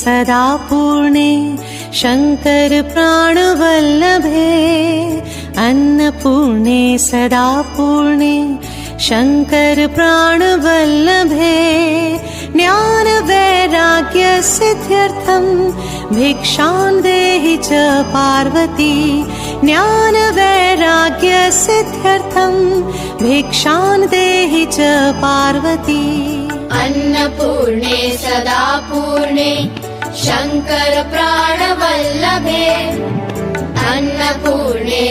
सदा पूर्णे शंकर प्राणवल्लभे अन्नपूर्णे सदा पूर्णे शंकर प्राणवल्लभे ज्ञान वैराग्य सिद्ध्यर्थं भिक्षां देहि च पार्वती ज्ञान वैराग्य सिद्ध्यर्थं भिक्षां देहि च पार्वती अन्नपूर्णे सदा पूर्णे शंकर प्राणवल्लभे अन्नपूर्णे